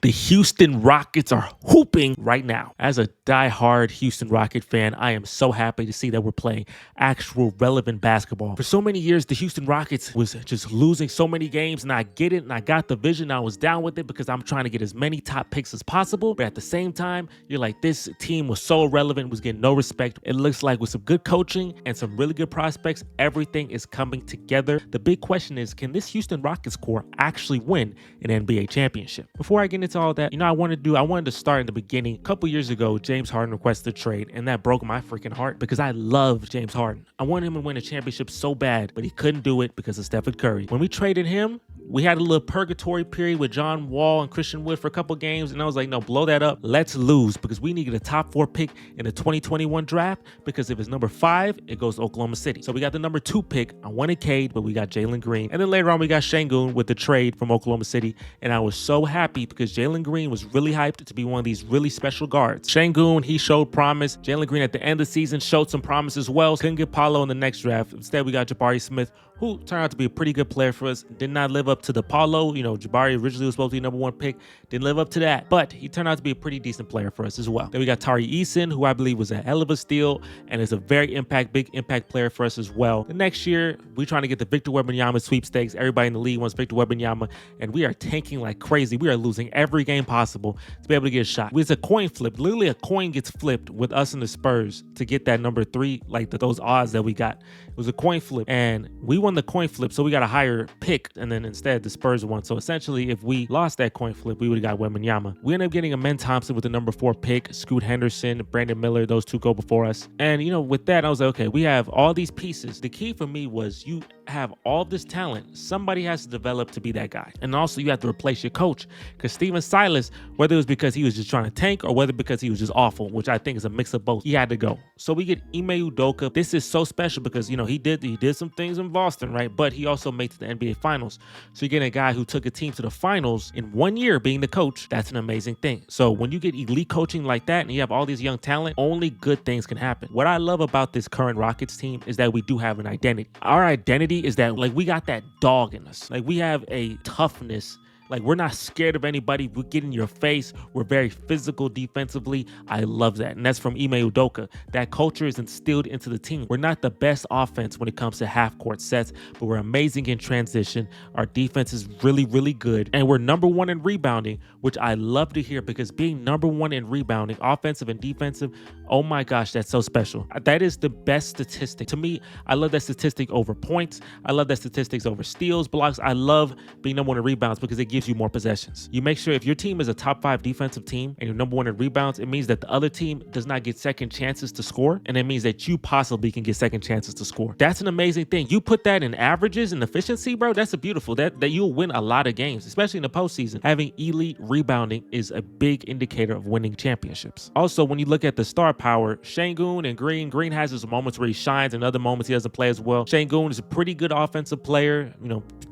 The Houston Rockets are hooping right now. As a diehard Houston Rocket fan, I am so happy to see that we're playing actual relevant basketball. For so many years, the Houston Rockets was just losing so many games, and I get it, and I got the vision. I was down with it because I'm trying to get as many top picks as possible. But at the same time, you're like, this team was so irrelevant, was getting no respect. It looks like with some good coaching and some really good prospects, everything is coming together. The big question is, can this Houston Rockets core actually win an NBA championship? Before I get into all that, I wanted to start in the beginning. A couple years ago, James Harden requested a trade, and that broke my freaking heart because I love James Harden. I wanted him to win a championship so bad, but he couldn't do it because of Stephen Curry. When we traded him, we had a little purgatory period with John Wall and Christian Wood for a couple games, and I was like, no, blow that up. Let's lose because we needed a top 4 pick in the 2021 draft, because if it's number 5, it goes to Oklahoma City. So we got the number 2 pick. I wanted Cade, but we got Jalen Green. And then later on, we got Sengun with the trade from Oklahoma City, and I was so happy because Jalen Green was really hyped to be one of these really special guards. Sengun, he showed promise. Jalen Green at the end of the season showed some promise as well. Couldn't get Paolo in the next draft. Instead, we got Jabari Smith, who turned out to be a pretty good player for us. Did not live up to the Paulo. Jabari originally was supposed to be number 1 pick. Didn't live up to that, but he turned out to be a pretty decent player for us as well. Then we got Tari Eason, who I believe was a hell of a steal and is a very big impact player for us as well. The next year, we're trying to get the Victor Wembanyama sweepstakes. Everybody in the league wants Victor Wembanyama, and we are tanking like crazy. We are losing every game possible to be able to get a shot. It's a coin flip. Literally, a coin gets flipped with us and the Spurs to get that number 3, like those odds that we got. It was a coin flip, and we won the coin flip, so we got a higher pick, and then instead the Spurs won. So essentially, if we lost that coin flip, we would have got Wembanyama. We ended up getting a Thompson with the number 4 pick, Scoot Henderson, Brandon Miller. Those 2 go before us. And, with that, I was like, okay, we have all these pieces. The key for me was you have all this talent. Somebody has to develop to be that guy. And also, you have to replace your coach, because Steven Silas, whether it was because he was just trying to tank or whether because he was just awful, which I think is a mix of both, he had to go. So we get Ime Udoka. This is so special because, he did some things in Boston, right? But he also made it to the NBA Finals. So you get a guy who took a team to the finals in 1 year being the coach. That's an amazing thing. So when you get elite coaching like that and you have all these young talent, only good things can happen. What I love about this current Rockets team is that we do have an identity. Our identity is that, we got that dog in us. We have a toughness. We're not scared of anybody. We get in your face. We're very physical defensively. I love that. And that's from Ime Udoka. That culture is instilled into the team. We're not the best offense when it comes to half-court sets, but we're amazing in transition. Our defense is really, really good. And we're number 1 in rebounding, which I love to hear, because being number 1 in rebounding, offensive and defensive, oh my gosh, that's so special. That is the best statistic. To me, I love that statistic over points. I love that statistics over steals, blocks. I love being number 1 in rebounds because it gives you more possessions. You make sure if your team is a top 5 defensive team and you're number 1 in rebounds, it means that the other team does not get second chances to score, and it means that you possibly can get second chances to score. That's an amazing thing. You put that in averages and efficiency, bro, that's a beautiful, that you'll win a lot of games, especially in the postseason. Having elite rebounding is a big indicator of winning championships. Also, when you look at the star power, Sengun and Green has his moments where he shines and other moments he doesn't play as well. Sengun is a pretty good offensive player,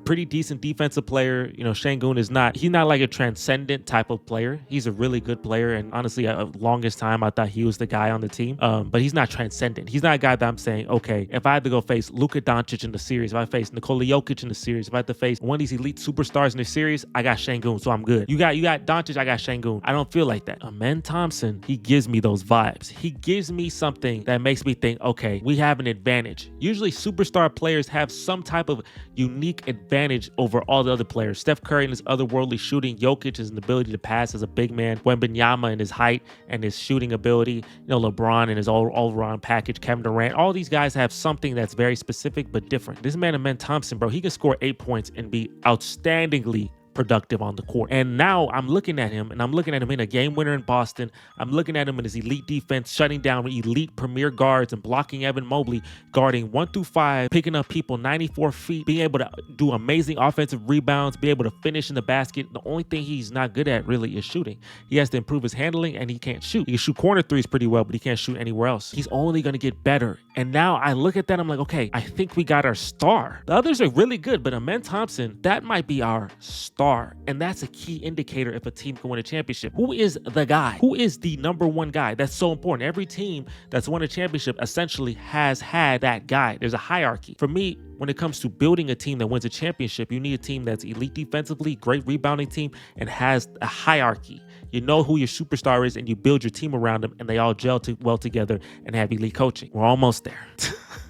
pretty decent defensive player. Sengun is he's not like a transcendent type of player. He's a really good player, and honestly, longest time I thought he was the guy on the team. But he's not transcendent. He's not a guy that I'm saying, okay, if I had to go face Luka Doncic in the series, if I face Nikola Jokic in the series, if I had to face one of these elite superstars in the series, I got Sengun, so I'm good. You got Doncic, I got Sengun. I don't feel like that. Amen Thompson, he gives me those vibes. He gives me something that makes me think, okay, we have an advantage. Usually superstar players have some type of unique advantage over all the other players. Steph Curry and his otherworldly shooting, Jokic is an ability to pass as a big man, Wembanyama and his height and his shooting ability, LeBron and his all-around package, Kevin Durant. All these guys have something that's very specific but different. This man, Amen Thompson, bro, he can score 8 points and be outstandingly productive on the court. And now I'm looking at him, and I'm looking at him in a game winner in Boston. I'm looking at him in his elite defense, shutting down elite premier guards and blocking Evan Mobley, guarding 1 through 5, picking up people 94 feet, being able to do amazing offensive rebounds, be able to finish in the basket. The only thing he's not good at really is shooting. He has to improve his handling, and he can't shoot. He can shoot corner threes pretty well, but he can't shoot anywhere else. He's only going to get better. And now I look at that, I'm like, okay, I think we got our star. The others are really good, but Amen Thompson, that might be our star. superstar. And that's a key indicator if a team can win a championship. Who is the guy? Who is the number one guy? That's so important. Every team that's won a championship essentially has had that guy. There's a hierarchy. For me, when it comes to building a team that wins a championship, you need a team that's elite defensively, great rebounding team, and has a hierarchy. You know who your superstar is, and you build your team around them, and they all gel well together and have elite coaching. We're almost there.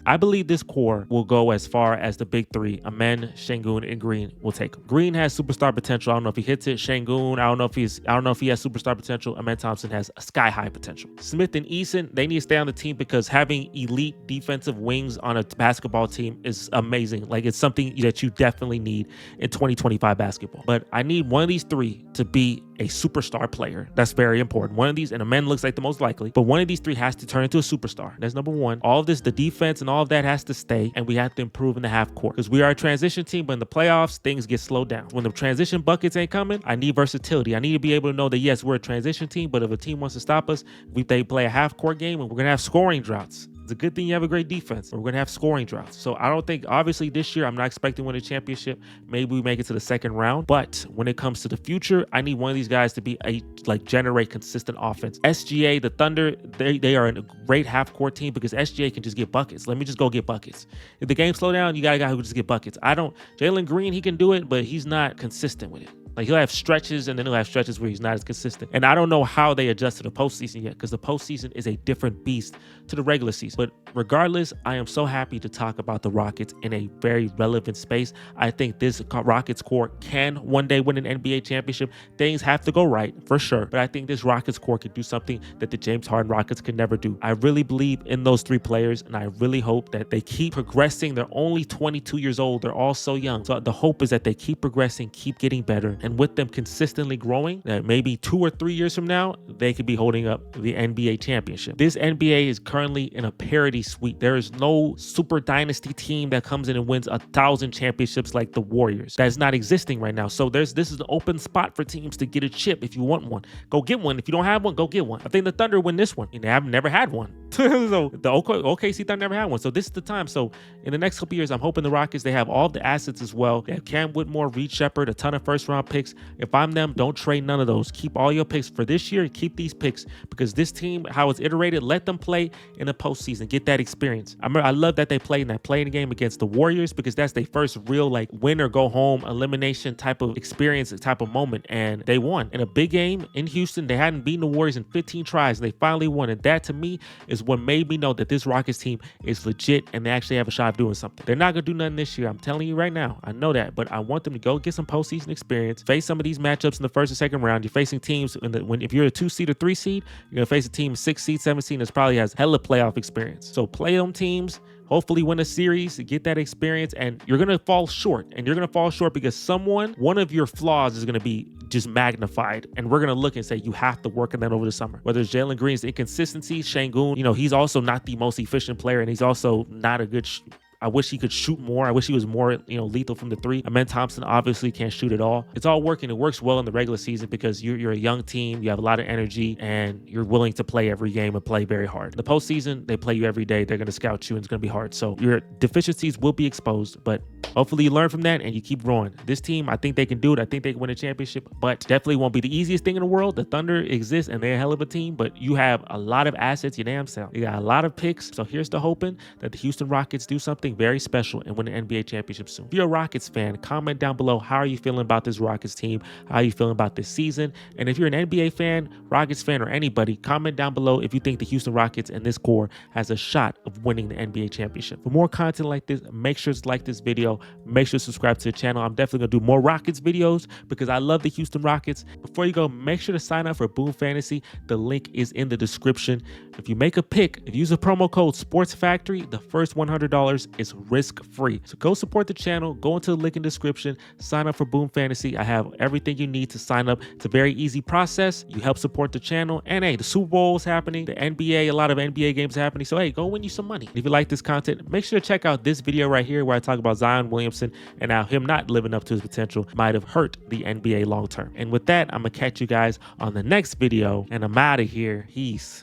I believe this core will go as far as the big three. Amen, Sengun, and Green will take them. Green has superstar potential. I don't know if he hits it. Sengun, I don't know if he has superstar potential. Amen Thompson has a sky-high potential. Smith and Eason, they need to stay on the team because having elite defensive wings on a basketball team is amazing. Like, it's something that you definitely need in 2025 basketball. But I need one of these three to be a superstar player. That's very important. One of these, and Amen looks like the most likely, but one of these three has to turn into a superstar. That's number one. All of this, the defense and all of that has to stay, and we have to improve in the half court because we are a transition team, but in the playoffs, things get slowed down. When the transition buckets ain't coming, I need versatility. I need to be able to know that, yes, we're a transition team, but if a team wants to stop us, they play a half court game, and we're going to have scoring droughts. It's a good thing you have a great defense. We're going to have scoring droughts. So I don't think, obviously this year, I'm not expecting to win a championship. Maybe we make it to the second round. But when it comes to the future, I need one of these guys to be generate consistent offense. SGA, the Thunder, they are a great half-court team because SGA can just get buckets. Let me just go get buckets. If the game slow down, you got a guy who can just get buckets. Jalen Green, he can do it, but he's not consistent with it. Like, he'll have stretches, and then he'll have stretches where he's not as consistent. And I don't know how they adjust to the postseason yet, because the postseason is a different beast to the regular season. But regardless, I am so happy to talk about the Rockets in a very relevant space. I think this Rockets core can one day win an NBA championship. Things have to go right, for sure. But I think this Rockets core could do something that the James Harden Rockets could never do. I really believe in those three players, and I really hope that they keep progressing. They're only 22 years old. They're all so young. So the hope is that they keep progressing, keep getting better. And with them consistently growing, that maybe 2 or 3 years from now, they could be holding up the NBA championship. This NBA is currently in a parity suite. There is no super dynasty team that comes in and wins 1,000 championships like the Warriors. That is not existing right now. So this is an open spot for teams to get a chip. If you want one, go get one. If you don't have one, go get one. I think the Thunder win this one, and they have never had one. So the OKC Thunder never had one. So this is the time. So in the next couple years, I'm hoping the Rockets, they have all the assets as well. They have Cam Whitmore, Reed Shepherd, a ton of first-round picks. If I'm them, don't trade none of those. Keep all your picks for this year. Keep these picks because this team, how it's iterated, let them play in the postseason. Get that experience. I love that they played in that playing game against the Warriors because that's their first real win or go home elimination type of experience, type of moment, and they won in a big game in Houston. They hadn't beaten the Warriors in 15 tries, and they finally won. And that to me is what made me know that this Rockets team is legit and they actually have a shot of doing something. They're not gonna do nothing this year. I'm telling you right now. I know that, but I want them to go get some postseason experience, face some of these matchups in the first and second round. You're facing teams if you're a 2 seed or 3 seed, you're gonna face a team 6 seed, 7 seed that probably has hella playoff experience. So play them teams, hopefully win a series, get that experience, and you're gonna fall short. And you're gonna fall short because one of your flaws is gonna be just magnified, and we're gonna look and say you have to work on that over the summer. Whether it's Jalen Green's inconsistency, Sengun, he's also not the most efficient player, and he's also not a good. I wish he could shoot more. I wish he was more, lethal from the three. Amen Thompson obviously can't shoot at all. It's all working. It works well in the regular season because you're a young team. You have a lot of energy and you're willing to play every game and play very hard. In the postseason, they play you every day. They're going to scout you and it's going to be hard. So your deficiencies will be exposed, but hopefully you learn from that and you keep growing. This team, I think they can do it. I think they can win a championship, but definitely won't be the easiest thing in the world. The Thunder exists and they're a hell of a team, but you have a lot of assets. You damn self. You got a lot of picks. So here's the hoping that the Houston Rockets do something very special and win an NBA championship soon. If you're a Rockets fan, comment down below. How are you feeling about this Rockets team? How are you feeling about this season? And if you're an NBA fan, Rockets fan, or anybody, comment down below if you think the Houston Rockets and this core has a shot of winning the NBA championship. For more content like this, make sure to like this video. Make sure to subscribe to the channel. I'm definitely going to do more Rockets videos because I love the Houston Rockets. Before you go, make sure to sign up for Boom Fantasy. The link is in the description. If you make a pick, if you use a promo code SPORTSFACTORY, the first $100 is risk-free. So go support the channel, go into the link in the description, sign up for Boom Fantasy. I have everything you need to sign up. It's a very easy process. You help support the channel. And hey, the Super Bowl is happening. The NBA, a lot of NBA games are happening. So hey, go win you some money. If you like this content, make sure to check out this video right here where I talk about Zion Williamson and how him not living up to his potential might have hurt the NBA long term. And with that, I'm going to catch you guys on the next video and I'm out of here. Peace.